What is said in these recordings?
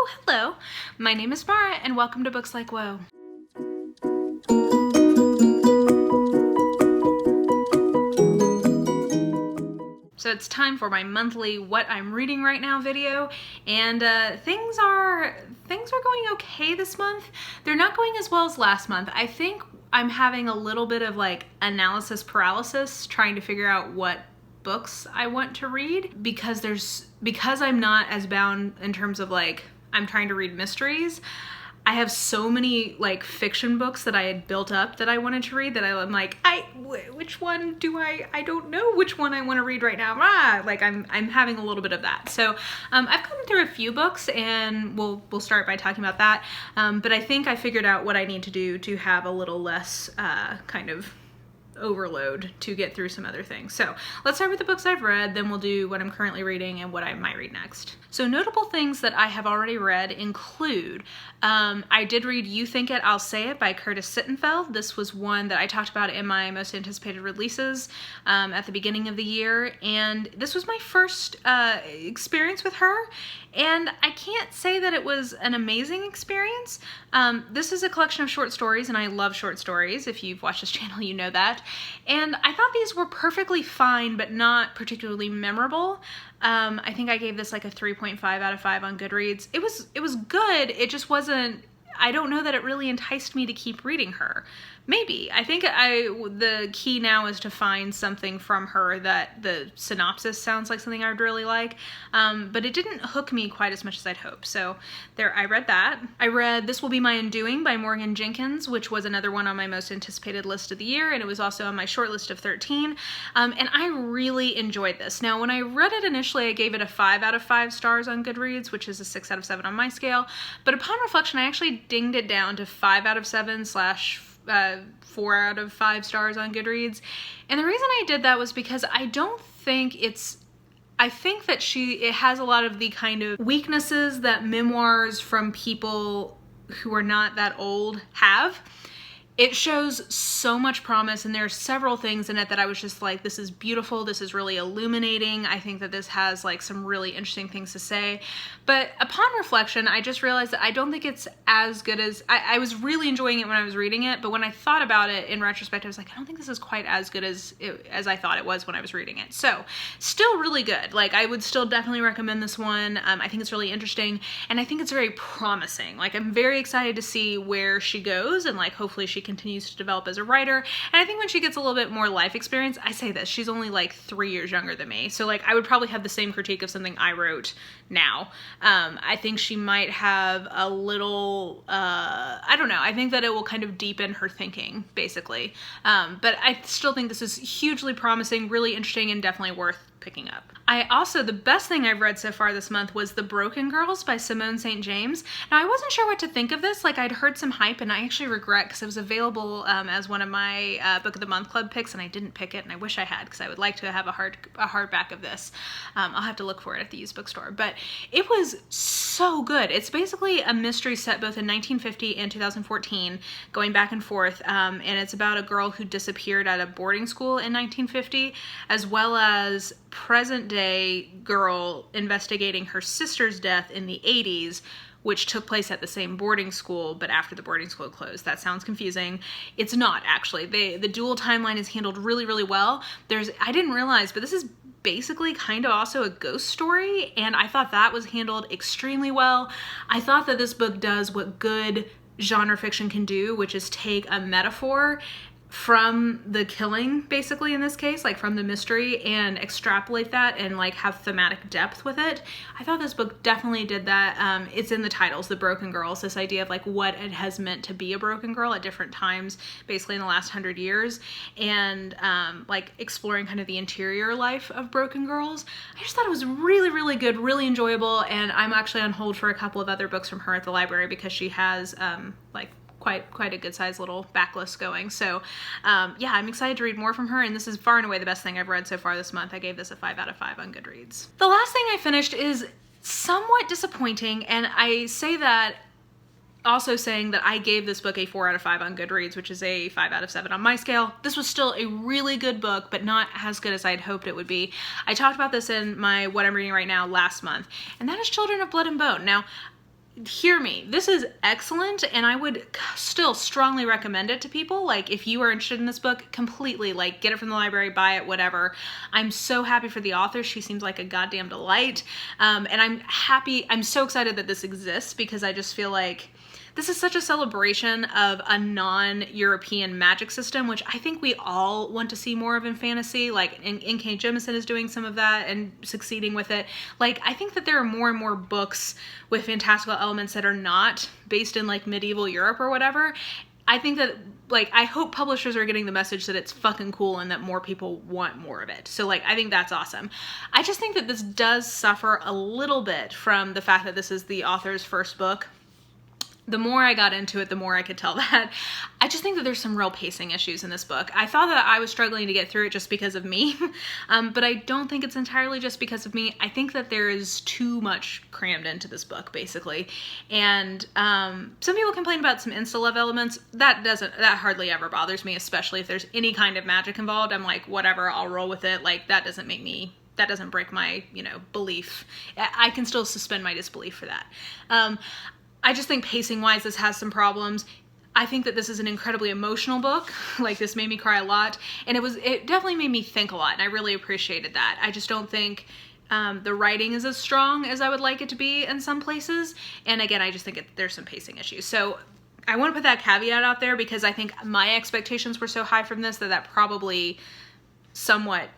Oh, hello. My name is Mara, and welcome to Books Like Whoa. So it's time for my monthly What I'm Reading Right Now video, and things are going okay this month. They're not going as well as last month. I think I'm having a little bit of like analysis paralysis trying to figure out what books I want to read because I'm not as bound in terms of like I'm trying to read mysteries. I have so many like fiction books that I had built up that I wanted to read that I'm like, which one do I don't know which one I want to read right now. Like I'm having a little bit of that. So I've gotten through a few books, and we'll start by talking about that. But I think I figured out what I need to do to have a little less kind of overload to get through some other things. So let's start with the books I've read, then we'll do what I'm currently reading and what I might read next. So notable things that I have already read include, I did read You Think It, I'll Say It by Curtis Sittenfeld. This was one that I talked about in my most anticipated releases at the beginning of the year, and this was my first experience with her, and I can't say that it was an amazing experience. This is a collection of short stories, and I love short stories. If you've watched this channel, you know that. And I thought these were perfectly fine, but not particularly memorable. I think I gave this like a 3.5 out of 5 on Goodreads. It was good. It just wasn't, I don't know that it really enticed me to keep reading her. Maybe. I think the key now is to find something from her that the synopsis sounds like something I would really like, but it didn't hook me quite as much as I'd hoped. So there, I read that. I read This Will Be My Undoing by Morgan Jenkins, which was another one on my most anticipated list of the year, and it was also on my short list of 13, and I really enjoyed this. Now, when I read it initially, I gave it a 5 out of 5 stars on Goodreads, which is a 6 out of 7 on my scale, but upon reflection, I actually dinged it down to 5 out of 7 / 4 out of 5 stars on Goodreads. And the reason I did that was because I think that it has a lot of the kind of weaknesses that memoirs from people who are not that old have. It shows so much promise, and there are several things in it that I was just like, this is beautiful, this is really illuminating. I think that this has like some really interesting things to say. But upon reflection, I just realized that I don't think it's as good as, I was really enjoying it when I was reading it, but when I thought about it in retrospect, I was like, I don't think this is quite as good as I thought it was when I was reading it. So still really good. Like I would still definitely recommend this one. I think it's really interesting, and I think it's very promising. Like I'm very excited to see where she goes, and like hopefully she continues to develop as a writer. And I think when she gets a little bit more life experience, I say this, she's only like 3 years younger than me. So like I would probably have the same critique of something I wrote now. I think she might have a little, I don't know, I think that it will kind of deepen her thinking, basically. But I still think this is hugely promising, really interesting, and definitely worth picking up. The best thing I've read so far this month was The Broken Girls by Simone St. James. Now, I wasn't sure what to think of this. Like, I'd heard some hype, and I actually regret, because it was available as one of my Book of the Month Club picks, and I didn't pick it, and I wish I had, because I would like to have a hardback of this. I'll have to look for it at the used bookstore, but it was so good. It's basically a mystery set both in 1950 and 2014, going back and forth, and it's about a girl who disappeared at a boarding school in 1950, as well as present-day girl investigating her sister's death in the 80s, which took place at the same boarding school, but after the boarding school closed. That sounds confusing. It's not, actually. The dual timeline is handled really, really well. I didn't realize, but this is basically kind of also a ghost story, and I thought that was handled extremely well. I thought that this book does what good genre fiction can do, which is take a metaphor from the killing, basically in this case, like from the mystery, and extrapolate that and like have thematic depth with it. I thought this book definitely did that. It's in the titles, The Broken Girls, this idea of like what it has meant to be a broken girl at different times, basically in the last 100 years, and like exploring kind of the interior life of broken girls. I just thought it was really, really good, really enjoyable, and I'm actually on hold for a couple of other books from her at the library because she has like quite a good sized little backlist going. So yeah, I'm excited to read more from her, and this is far and away the best thing I've read so far this month. I gave this a 5 out of 5 on Goodreads. The last thing I finished is somewhat disappointing, and I say that also saying that I gave this book a 4 out of 5 on Goodreads, which is a 5 out of 7 on my scale. This was still a really good book, but not as good as I'd hoped it would be. I talked about this in my What I'm Reading Right Now last month, and that is Children of Blood and Bone. Now, hear me, this is excellent, and I would still strongly recommend it to people. Like, if you are interested in this book, completely, like, get it from the library, buy it, whatever. I'm so happy for the author. She seems like a goddamn delight. And I'm so excited that this exists, because I just feel like this is such a celebration of a non-European magic system, which I think we all want to see more of in fantasy. Like, N.K. Jemisin is doing some of that and succeeding with it. Like, I think that there are more and more books with fantastical elements that are not based in, like, medieval Europe or whatever. I think that, like, I hope publishers are getting the message that it's fucking cool and that more people want more of it. So, like, I think that's awesome. I just think that this does suffer a little bit from the fact that this is the author's first book. The more I got into it, the more I could tell that. I just think that there's some real pacing issues in this book. I thought that I was struggling to get through it just because of me, but I don't think it's entirely just because of me. I think that there is too much crammed into this book, basically. And some people complain about some insta-love elements. That hardly ever bothers me, especially if there's any kind of magic involved. I'm like, whatever, I'll roll with it. Like, that doesn't break my, belief. I can still suspend my disbelief for that. I just think pacing-wise, this has some problems. I think that this is an incredibly emotional book. Like, this made me cry a lot, and it definitely made me think a lot, and I really appreciated that. I just don't think the writing is as strong as I would like it to be in some places, and again, I just think there's some pacing issues. So I want to put that caveat out there, because I think my expectations were so high from this that probably somewhat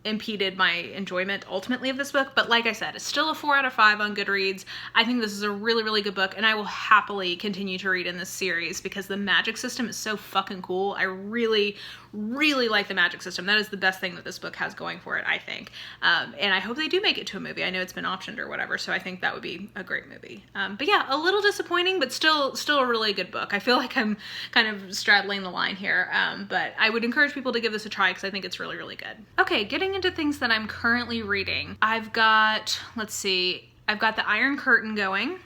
impeded my enjoyment ultimately of this book. But like I said, it's still a 4 out of 5 on Goodreads. I think this is a really, really good book, and I will happily continue to read in this series because the magic system is so fucking cool. I really, really like the magic system. That is the best thing that this book has going for it, I think. And I hope they do make it to a movie. I know it's been optioned or whatever, so I think that would be a great movie. But yeah, a little disappointing, but still a really good book. I feel like I'm kind of straddling the line here, but I would encourage people to give this a try because I think it's really, really good. Okay, getting into things that I'm currently reading. I've got the Iron Curtain going.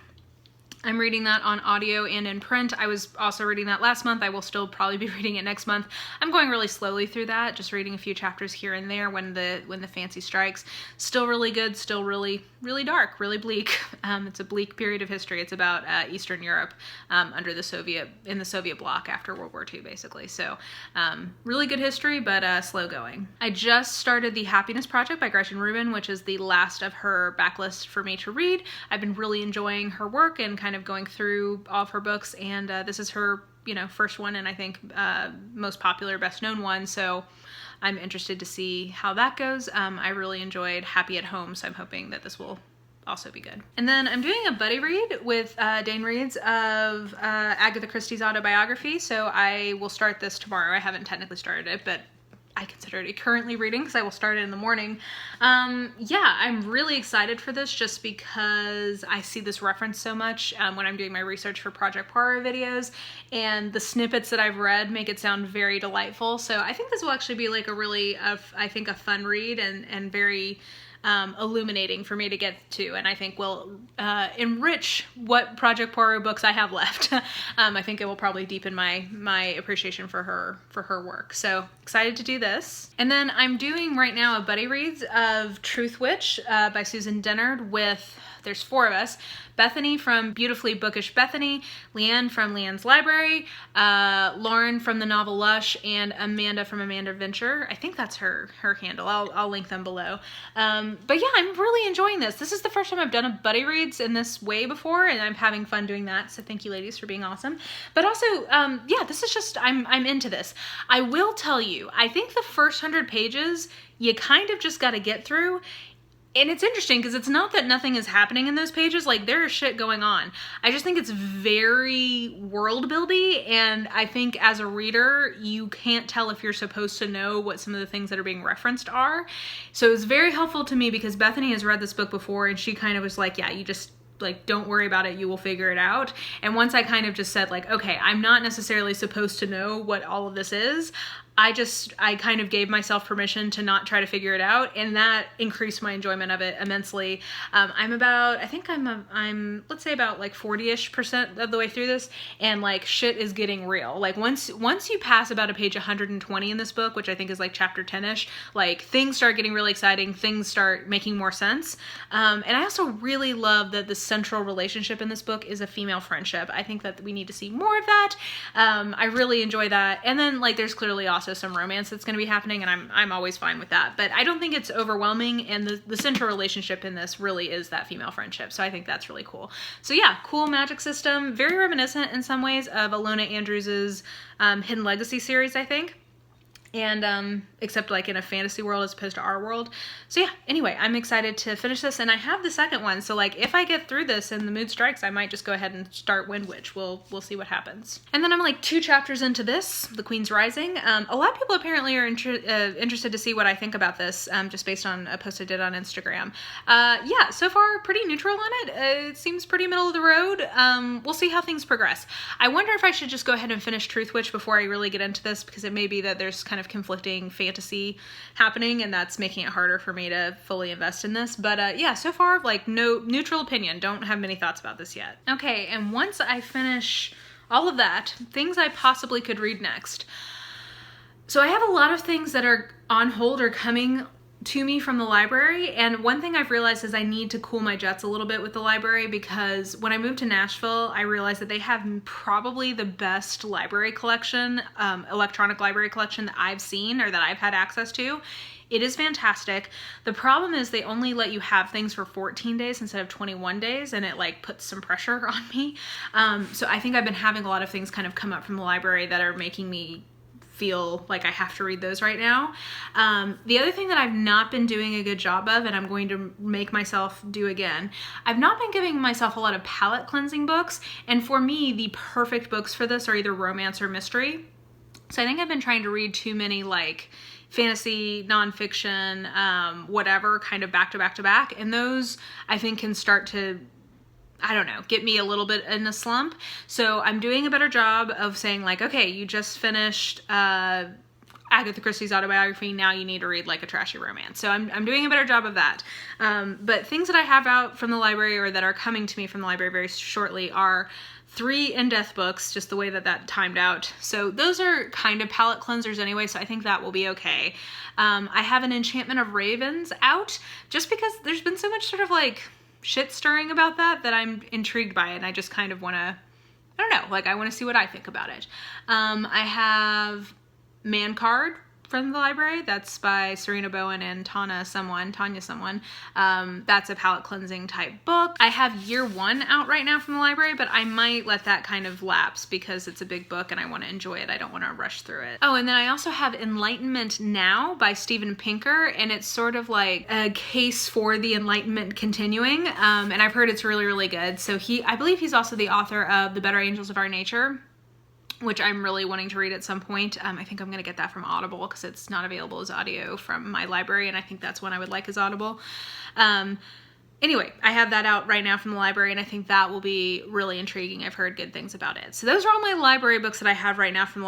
I'm reading that on audio and in print. I was also reading that last month. I will still probably be reading it next month. I'm going really slowly through that, just reading a few chapters here and there when the fancy strikes. Still really good, still really, really dark, really bleak. It's a bleak period of history. It's about Eastern Europe in the Soviet bloc after World War II, basically. So really good history, but slow going. I just started The Happiness Project by Gretchen Rubin, which is the last of her backlist for me to read. I've been really enjoying her work and kind of going through all of her books, and this is her first one, and I think most popular, best known one, so I'm interested to see how that goes. I really enjoyed Happy at Home, so I'm hoping that this will also be good. And then I'm doing a buddy read with Dane Reads of Agatha Christie's Autobiography, so I will start this tomorrow. I haven't technically started it, but I consider it currently reading because I will start it in the morning. Yeah, I'm really excited for this just because I see this reference so much when I'm doing my research for Project Poirot videos, and the snippets that I've read make it sound very delightful. So I think this will actually be like a really, I think, a fun read and very illuminating for me to get to, and I think will enrich what Project Poirot books I have left. I think it will probably deepen my appreciation for her work. So excited to do this. And then I'm doing right now a buddy reads of Truthwitch by Susan Dennard with, there's 4 of us, Bethany from Beautifully Bookish Bethany, Leanne from Leanne's Library, Lauren from the novel Lush, and Amanda from Amanda Venture. I think that's her handle. I'll link them below. But yeah, I'm really enjoying this. This is the first time I've done a buddy reads in this way before, and I'm having fun doing that. So thank you, ladies, for being awesome. But also, yeah, this is just, I'm into this. I will tell you, I think the first 100 pages, you kind of just got to get through. And it's interesting because it's not that nothing is happening in those pages, like there is shit going on. I just think it's very world buildy, and I think as a reader, you can't tell if you're supposed to know what some of the things that are being referenced are. So it's very helpful to me because Bethany has read this book before, and she kind of was like, yeah, you just, like, don't worry about it, you will figure it out. And once I kind of just said, like, okay, I'm not necessarily supposed to know what all of this is, I kind of gave myself permission to not try to figure it out, and that increased my enjoyment of it immensely. I'm let's say about like 40-ish% of the way through this, and like shit is getting real. Like once you pass about a page 120 in this book, which I think is like chapter 10-ish, like things start getting really exciting, things start making more sense. And I also really love that the central relationship in this book is a female friendship. I think that we need to see more of that. I really enjoy that. And then like there's clearly also some romance that's going to be happening, and I'm always fine with that. But I don't think it's overwhelming, and the central relationship in this really is that female friendship. So I think that's really cool. So yeah, cool magic system. Very reminiscent in some ways of Alona Andrews's Hidden Legacy series, I think. And except like in a fantasy world as opposed to our world. So yeah, anyway, I'm excited to finish this, and I have the second one. So like if I get through this and the mood strikes, I might just go ahead and start Wind Witch. We'll see what happens. And then I'm like 2 chapters into this, The Queen's Rising. A lot of people apparently are interested to see what I think about this, just based on a post I did on Instagram. Yeah, so far pretty neutral on it. It seems pretty middle of the road. We'll see how things progress. I wonder if I should just go ahead and finish Truthwitch before I really get into this, because it may be that there's kind of conflicting fantasy happening, and that's making it harder for me to fully invest in this. But yeah, so far, like, no neutral opinion. Don't have many thoughts about this yet. Okay, and once I finish all of that, things I possibly could read next. So I have a lot of things that are on hold or coming to me from the library, and one thing I've realized is I need to cool my jets a little bit with the library, because when I moved to Nashville, I realized that they have probably the best library collection, electronic library collection that I've seen or that I've had access to. It is fantastic. The problem is they only let you have things for 14 days instead of 21 days, and it like puts some pressure on me. So I think I've been having a lot of things kind of come up from the library that are making me feel like I have to read those right now. The other thing that I've not been doing a good job of, and I'm going to make myself do again, I've not been giving myself a lot of palate cleansing books, and for me, the perfect books for this are either romance or mystery. So I think I've been trying to read too many like fantasy, nonfiction, whatever, kind of back to back to back, and those I think can start to, I don't know, get me a little bit in a slump. So I'm doing a better job of saying like, okay, you just finished Agatha Christie's autobiography, now you need to read like a trashy romance. So I'm doing a better job of that. But things that I have out from the library or that are coming to me from the library very shortly are 3 in-depth books, just the way that that timed out. So those are kind of palate cleansers anyway, so I think that will be okay. I have an Enchantment of Ravens out, just because there's been so much sort of like shit stirring about that I'm intrigued by it, and I just kind of want to, I don't know, like I want to see what I think about it. I have Man Card from the library. That's by Sarina Bowen and Tanya someone. That's a palate cleansing type book. I have Year One out right now from the library, but I might let that kind of lapse because it's a big book and I want to enjoy it. I don't want to rush through it. Oh, and then I also have Enlightenment Now by Steven Pinker, and it's sort of like a case for the Enlightenment continuing, and I've heard it's really, really good. So I believe he's also the author of The Better Angels of Our Nature, which I'm really wanting to read at some point. I think I'm going to get that from Audible because it's not available as audio from my library, and I think that's one I would like as Audible. Anyway, I have that out right now from the library, and I think that will be really intriguing. I've heard good things about it. So those are all my library books that I have right now from the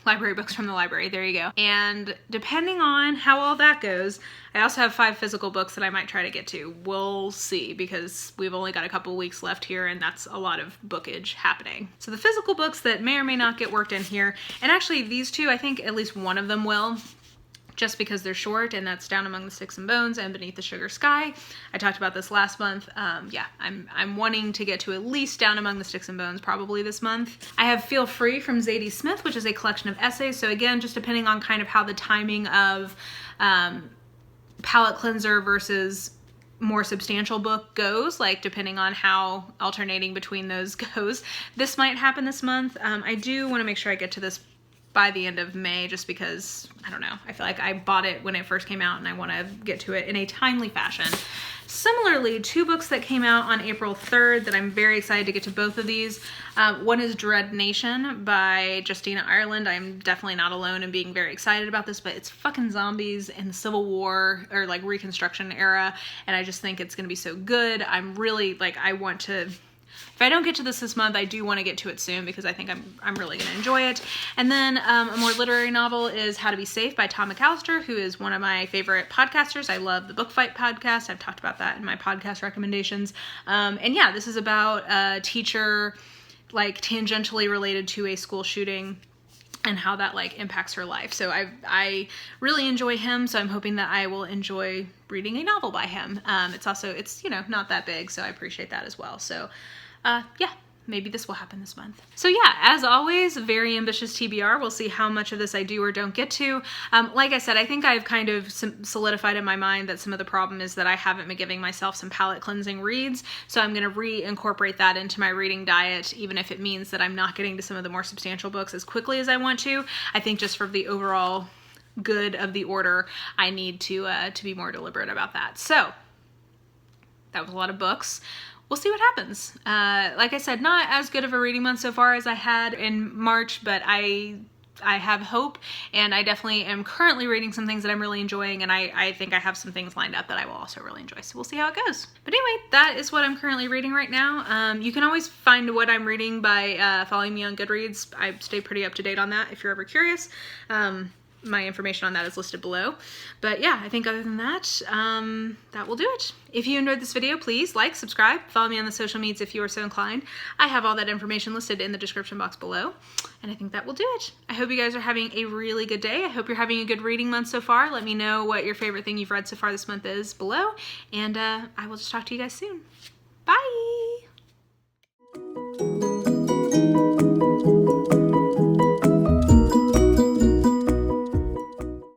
library books from the library. There you go. And depending on how all that goes, I also have 5 physical books that I might try to get to. We'll see, because we've only got a couple weeks left here, and that's a lot of bookage happening. So the physical books that may or may not get worked in here, and actually these 2, I think at least one of them will, just because they're short, and that's Down Among the Sticks and Bones and Beneath the Sugar Sky. I talked about this last month. Yeah, I'm wanting to get to at least Down Among the Sticks and Bones probably this month. I have Feel Free from Zadie Smith, which is a collection of essays. So again, just depending on kind of how the timing of palette cleanser versus more substantial book goes, like depending on how alternating between those goes, this might happen this month. I do want to make sure I get to this by the end of May, just because, I don't know, I feel like I bought it when it first came out and I want to get to it in a timely fashion. Similarly, 2 books that came out on April 3rd that I'm very excited to get to both of these. One is Dread Nation by Justina Ireland. I'm definitely not alone in being very excited about this, but it's fucking zombies in the Civil War or like Reconstruction era, and I just think it's gonna be so good. I'm really like, I want to If I don't get to this month, I do want to get to it soon because I think I'm really going to enjoy it. And then a more literary novel is How to Be Safe by Tom McAllister, who is one of my favorite podcasters. I love the Book Fight podcast. I've talked about that in my podcast recommendations. And yeah, this is about a teacher like tangentially related to a school shooting and how that like impacts her life. So I really enjoy him, so I'm hoping that I will enjoy reading a novel by him. It's you know, not that big, so I appreciate that as well. So yeah, maybe this will happen this month. So yeah, as always, very ambitious TBR. We'll see how much of this I do or don't get to. Like I said, I think I've kind of solidified in my mind that some of the problem is that I haven't been giving myself some palate cleansing reads. So I'm going to reincorporate that into my reading diet, even if it means that I'm not getting to some of the more substantial books as quickly as I want to. I think just for the overall good of the order, I need to be more deliberate about that. So that was a lot of books. We'll see what happens. Like I said, not as good of a reading month so far as I had in March, but I have hope, and I definitely am currently reading some things that I'm really enjoying, and I think I have some things lined up that I will also really enjoy, so we'll see how it goes. But anyway, that is what I'm currently reading right now. You can always find what I'm reading by following me on Goodreads. I stay pretty up to date on that if you're ever curious. My information on that is listed below. But yeah, I think other than that, that will do it. If you enjoyed this video, please like, subscribe, follow me on the social medias if you are so inclined. I have all that information listed in the description box below. And I think that will do it. I hope you guys are having a really good day. I hope you're having a good reading month so far. Let me know what your favorite thing you've read so far this month is below. And I will just talk to you guys soon. Bye!